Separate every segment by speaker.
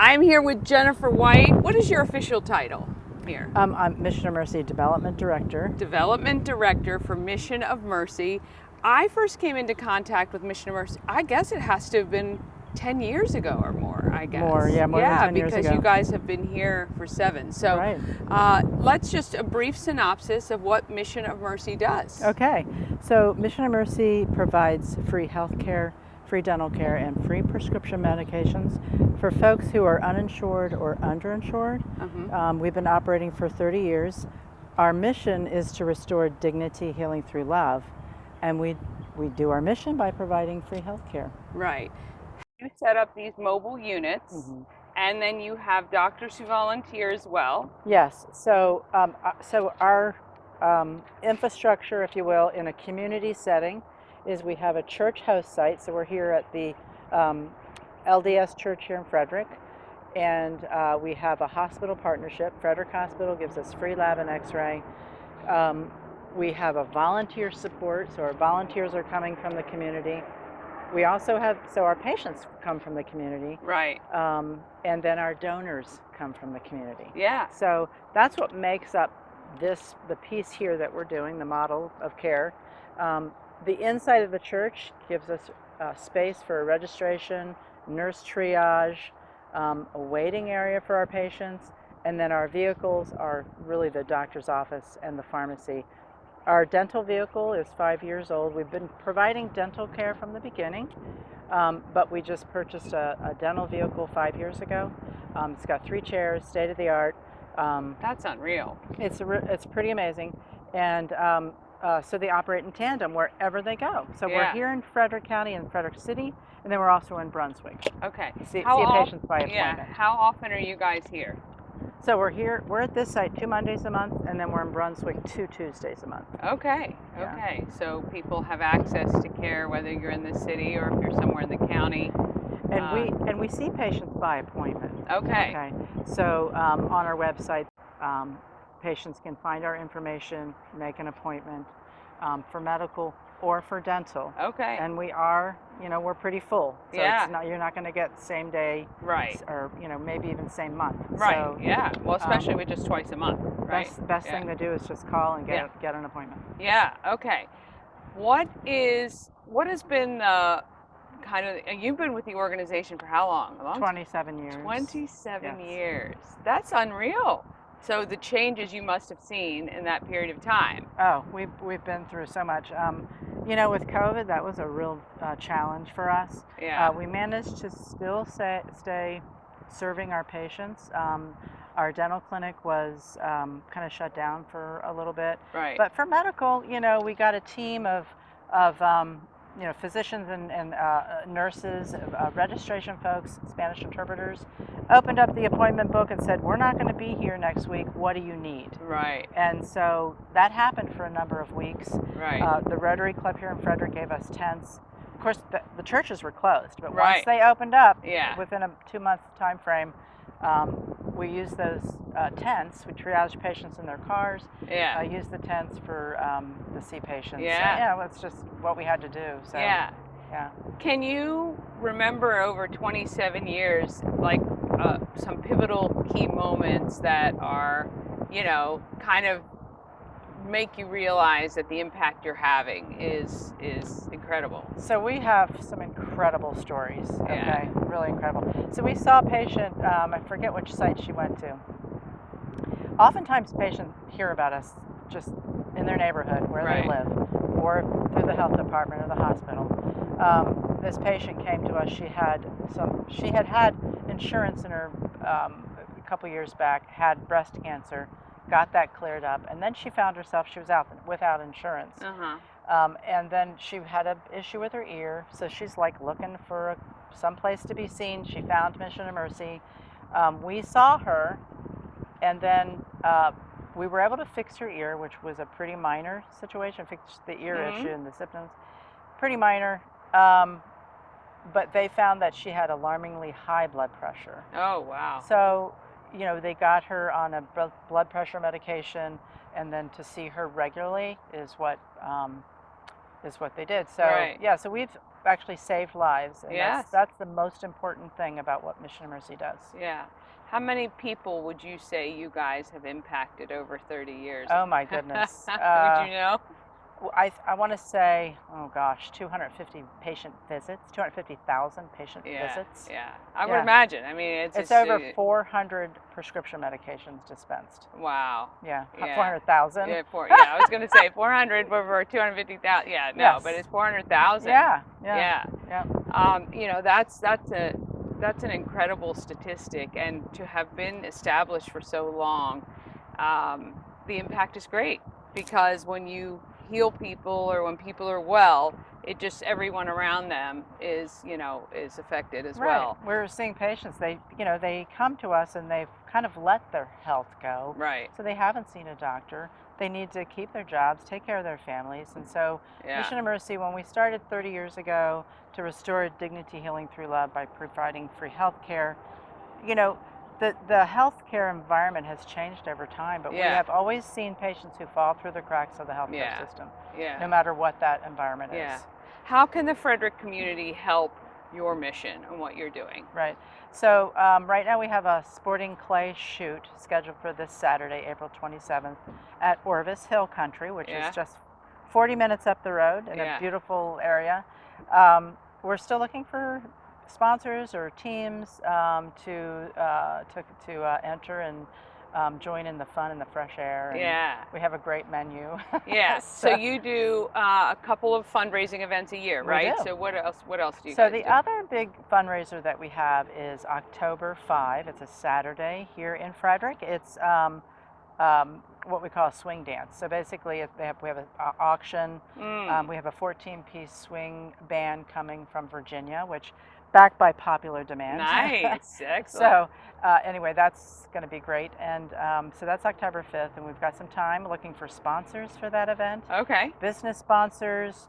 Speaker 1: I'm here with Jennifer White. What is your official title here?
Speaker 2: I'm Mission of Mercy Development Director.
Speaker 1: Development Director for Mission of Mercy. I first came into contact with Mission of Mercy, I guess it has to have been 10 years ago or more, I guess.
Speaker 2: More than 10 years ago.
Speaker 1: because you guys have been here for 7. So
Speaker 2: Right.
Speaker 1: let's just a brief synopsis of what Mission of Mercy does.
Speaker 2: Okay, so Mission of Mercy provides free health care, free dental care, and free prescription medications for folks who are uninsured or underinsured. We've been operating for 30 years. Our mission is to restore dignity, healing through love, and we do our mission by providing free health care.
Speaker 1: Right. You set up these mobile units, and then you have doctors who volunteer as well.
Speaker 2: Yes, so our infrastructure, if you will, in a community setting is we have a church host site. So we're here at the LDS Church here in Frederick, and we have a hospital partnership. Frederick Hospital gives us free lab and x-ray. We have a volunteer support, so our volunteers are coming from the community. We also have, so our patients come from the community.
Speaker 1: Right.
Speaker 2: And then our donors come from the community.
Speaker 1: Yeah.
Speaker 2: So that's what makes up the piece here that we're doing, the model of care. The inside of the church gives us space for registration, nurse triage, a waiting area for our patients, and then our vehicles are really the doctor's office and the pharmacy. Our dental vehicle is 5 years old. We've been providing dental care from the beginning, but we just purchased a dental vehicle 5 years ago. It's got 3 chairs, state of the art.
Speaker 1: That's unreal.
Speaker 2: It's pretty amazing, and so they operate in tandem wherever they go. So we're here in Frederick County and Frederick City, and then we're also in Brunswick.
Speaker 1: Okay.
Speaker 2: See patients by appointment.
Speaker 1: Yeah. How often are you guys here?
Speaker 2: So we're at this site 2 Mondays a month, and then we're in Brunswick 2 Tuesdays a month.
Speaker 1: Okay.
Speaker 2: Yeah.
Speaker 1: Okay. So people have access to care whether you're in the city or if you're somewhere in the county.
Speaker 2: And we see patients by appointment.
Speaker 1: Okay.
Speaker 2: So on our website, patients can find our information, make an appointment for medical or for dental.
Speaker 1: Okay.
Speaker 2: And we are, we're pretty full. So you're not going to get same day.
Speaker 1: Right.
Speaker 2: Or maybe even same month.
Speaker 1: Right.
Speaker 2: So,
Speaker 1: yeah. Well, especially with just twice a month. Right.
Speaker 2: Best thing to do is just call and get an appointment.
Speaker 1: Yeah. Okay. What has been you've been with the organization for how long?
Speaker 2: 27 years.
Speaker 1: 27 years. That's unreal. So the changes you must have seen in that period of time.
Speaker 2: Oh, we've been through so much. With COVID, that was a real challenge for us.
Speaker 1: Yeah.
Speaker 2: We managed to still stay serving our patients. Our dental clinic was kind of shut down for a little bit.
Speaker 1: Right.
Speaker 2: But for medical, we got a team of physicians and nurses, registration folks, Spanish interpreters, opened up the appointment book and said, we're not going to be here next week. What do you need?
Speaker 1: Right.
Speaker 2: And so that happened for a number of weeks.
Speaker 1: Right.
Speaker 2: The Rotary Club here in Frederick gave us tents. Of course, the churches were closed, but
Speaker 1: Right.
Speaker 2: once they opened up,
Speaker 1: Yeah.
Speaker 2: within a 2-month time frame, we used those tents. We triaged patients in their cars.
Speaker 1: Yeah.
Speaker 2: Used the tents for to see patients.
Speaker 1: Yeah.
Speaker 2: It's just what we had to do. So,
Speaker 1: Yeah.
Speaker 2: Yeah.
Speaker 1: Can you remember over 27 years, like some pivotal key moments that are, kind of make you realize that the impact you're having is incredible?
Speaker 2: So we have some incredible stories.
Speaker 1: Yeah.
Speaker 2: Okay, really incredible. So we saw a patient. I forget which site she went to. Oftentimes, patients hear about us just in their neighborhood where
Speaker 1: Right.
Speaker 2: they live, or through the health department or the hospital. This patient came to us. She had had insurance in her a couple years back. Had breast cancer, got that cleared up, and then she found herself she was out without insurance. And then she had an issue with her ear, so she's like looking for some place to be seen. She found Mission of Mercy. We saw her, and then we were able to fix her ear, which was a pretty minor situation. Fix the ear issue and the symptoms, pretty minor. But they found that she had alarmingly high blood pressure.
Speaker 1: Oh, wow.
Speaker 2: So, they got her on a blood pressure medication, and then to see her regularly is what they did. So
Speaker 1: Right.
Speaker 2: yeah, so we've actually saved lives, and
Speaker 1: Yes.
Speaker 2: that's the most important thing about what Mission of Mercy does.
Speaker 1: Yeah. How many people would you say you guys have impacted over 30 years?
Speaker 2: Oh my goodness.
Speaker 1: Would you know?
Speaker 2: I want to say, oh gosh, 250 patient visits, 250,000 patient
Speaker 1: Yeah,
Speaker 2: visits.
Speaker 1: yeah. I would
Speaker 2: Yeah.
Speaker 1: imagine. I mean, it's
Speaker 2: It's
Speaker 1: just,
Speaker 2: over 400 prescription medications dispensed.
Speaker 1: wow.
Speaker 2: Yeah,
Speaker 1: Yeah.
Speaker 2: 400,000.
Speaker 1: Yeah, I was going to say 400 over 250,000. Yeah, no,
Speaker 2: Yes.
Speaker 1: but it's 400,000.
Speaker 2: Yeah,
Speaker 1: Yeah.
Speaker 2: yeah.
Speaker 1: You know, that's an incredible statistic, and to have been established for so long, the impact is great because when you heal people or when people are well, it just everyone around them is, you know, is affected as
Speaker 2: Right.
Speaker 1: well.
Speaker 2: We're seeing patients, they come to us and they've kind of let their health go.
Speaker 1: Right.
Speaker 2: So they haven't seen a doctor. They need to keep their jobs, take care of their families. And so
Speaker 1: Yeah.
Speaker 2: Mission of Mercy, when we started 30 years ago to restore dignity healing through love by providing free health care, you know, the healthcare environment has changed over time, but we
Speaker 1: Yeah.
Speaker 2: have always seen patients who fall through the cracks of the healthcare
Speaker 1: Yeah.
Speaker 2: system,
Speaker 1: Yeah.
Speaker 2: no matter what that environment
Speaker 1: Yeah.
Speaker 2: is.
Speaker 1: How can the Frederick community help your mission and what you're doing?
Speaker 2: Right. So right now we have a sporting clay shoot scheduled for this Saturday, April 27th, at Orvis Hill Country, which
Speaker 1: Yeah.
Speaker 2: is just 40 minutes up the road in
Speaker 1: Yeah.
Speaker 2: a beautiful area. We're still looking for sponsors or teams to enter and join in the fun and the fresh air. And
Speaker 1: Yeah.
Speaker 2: we have a great menu.
Speaker 1: Yeah. So you do a couple of fundraising events a year,
Speaker 2: We
Speaker 1: right?
Speaker 2: do.
Speaker 1: So what else? What else do you
Speaker 2: So
Speaker 1: guys
Speaker 2: the
Speaker 1: do?
Speaker 2: other big fundraiser that we have is October 5. It's a Saturday here in Frederick. It's what we call a swing dance. So basically, we have an auction. We have a 14-piece swing band coming from Virginia, which backed by popular demand.
Speaker 1: Nice. Excellent.
Speaker 2: So anyway, that's going to be great. And so that's October 5th, and we've got some time looking for sponsors for that event.
Speaker 1: Okay.
Speaker 2: Business sponsors,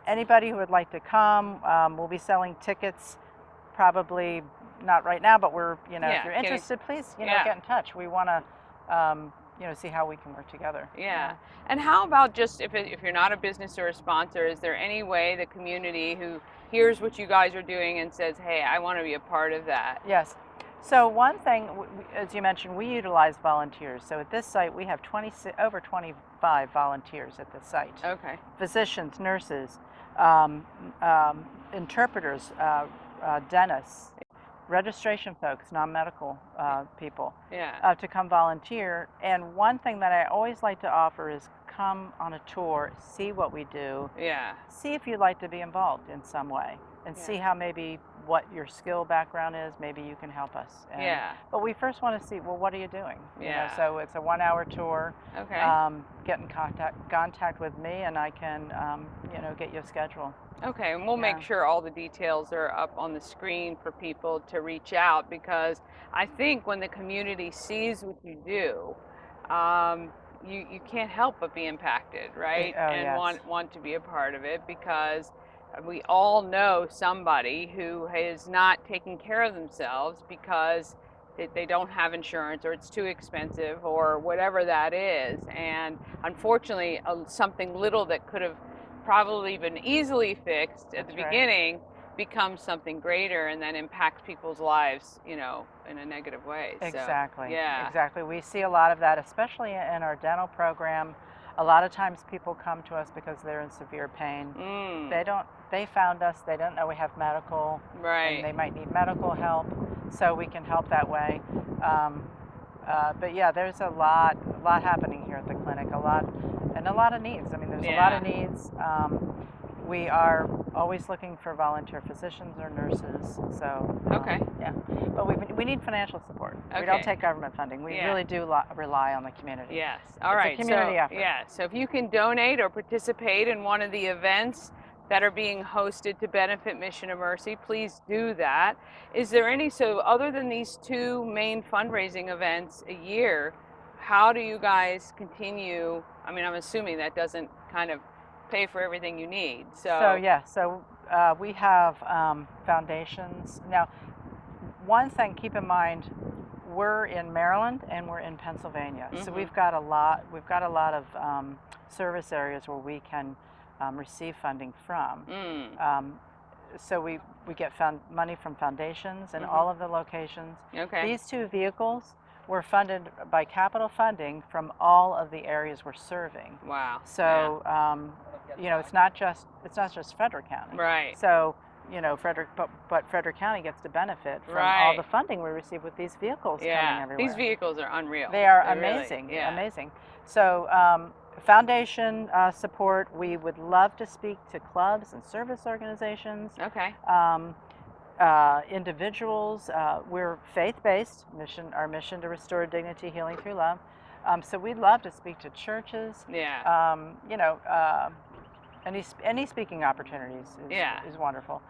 Speaker 2: anybody who would like to come. We'll be selling tickets, probably not right now, but we're,
Speaker 1: Yeah,
Speaker 2: if you're
Speaker 1: getting-
Speaker 2: interested, please,
Speaker 1: Yeah.
Speaker 2: get in touch. We want to, see how we can work together.
Speaker 1: Yeah. And how about just if you're not a business or a sponsor, is there any way the community who hears what you guys are doing and says, hey, I want to be a part of that?
Speaker 2: Yes. So one thing, as you mentioned, we utilize volunteers. So at this site, we have over 25 volunteers at this site.
Speaker 1: Okay.
Speaker 2: Physicians, nurses, interpreters, dentists, registration folks, non-medical people,
Speaker 1: Yeah.
Speaker 2: to come volunteer. And one thing that I always like to offer is come on a tour, see what we do,
Speaker 1: Yeah.
Speaker 2: see if you'd like to be involved in some way, and see how maybe what your skill background is, maybe you can help us.
Speaker 1: Yeah.
Speaker 2: But we first want to see, well, what are you doing?
Speaker 1: Yeah.
Speaker 2: So it's a 1-hour tour.
Speaker 1: Okay.
Speaker 2: Get in contact with me, and I can, get you a schedule.
Speaker 1: Okay, and we'll make
Speaker 2: Yeah.
Speaker 1: sure all the details are up on the screen for people to reach out, because I think when the community sees what you do, you can't help but be impacted, right?
Speaker 2: Oh,
Speaker 1: and
Speaker 2: yes.
Speaker 1: want to be a part of it, because we all know somebody who is not taking care of themselves because they don't have insurance, or it's too expensive, or whatever that is. And unfortunately, something little that could have probably been easily fixed at the
Speaker 2: That's right.
Speaker 1: beginning becomes something greater, and then impacts people's lives, in a negative way.
Speaker 2: Exactly.
Speaker 1: So, yeah.
Speaker 2: Exactly. We see a lot of that, especially in our dental program. A lot of times people come to us because they're in severe pain. They found us, they don't know we have medical,
Speaker 1: Right.
Speaker 2: and they might need medical help, so we can help that way. But yeah, there's a lot happening here at the clinic, a lot of needs. I mean, there's a lot of needs. We are always looking for volunteer physicians or nurses. So
Speaker 1: Okay.
Speaker 2: yeah, but we need financial support. We
Speaker 1: Okay.
Speaker 2: don't take government funding. We
Speaker 1: Yeah.
Speaker 2: really do rely on the community.
Speaker 1: Yes. All
Speaker 2: It's a
Speaker 1: right.
Speaker 2: community
Speaker 1: so,
Speaker 2: effort.
Speaker 1: Yeah. So if you can donate or participate in one of the events that are being hosted to benefit Mission of Mercy, please do that. Is there so other than these two main fundraising events a year, how do you guys continue? I mean, I'm assuming that doesn't kind of pay for everything you need. So
Speaker 2: We have foundations. Now, one thing, keep in mind, we're in Maryland and we're in Pennsylvania, so we've got a lot of service areas where we can receive funding from. so we get money from foundations in all of the locations.
Speaker 1: Okay.
Speaker 2: These two vehicles were funded by capital funding from all of the areas we're serving.
Speaker 1: Wow.
Speaker 2: So you know, it's not just Frederick County.
Speaker 1: Right.
Speaker 2: So you know, but Frederick County gets to benefit from all the funding we receive with these vehicles coming everywhere.
Speaker 1: These vehicles are unreal.
Speaker 2: They are
Speaker 1: They're
Speaker 2: amazing,
Speaker 1: really,
Speaker 2: amazing. So foundation support, we would love to speak to clubs and service organizations.
Speaker 1: Okay.
Speaker 2: Individuals, we're faith-based, our mission to restore dignity, healing through love. So we'd love to speak to churches.
Speaker 1: Yeah.
Speaker 2: You know, any speaking opportunities is wonderful.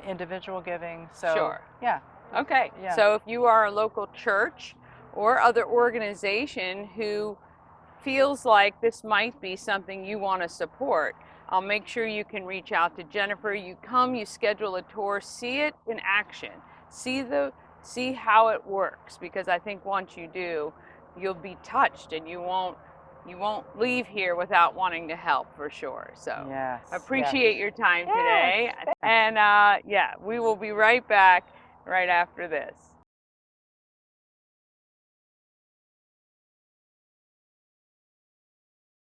Speaker 2: Individual giving. So
Speaker 1: Sure.
Speaker 2: yeah.
Speaker 1: Okay.
Speaker 2: Yeah.
Speaker 1: So if you are a local church or other organization who feels like this might be something you want to support, I'll make sure you can reach out to Jennifer. You come, you schedule a tour, see it in action, see how it works, because I think once you do, you'll be touched and you won't leave here without wanting to help, for sure. So
Speaker 2: yes,
Speaker 1: appreciate your time today. And yeah, we will be right back right after this.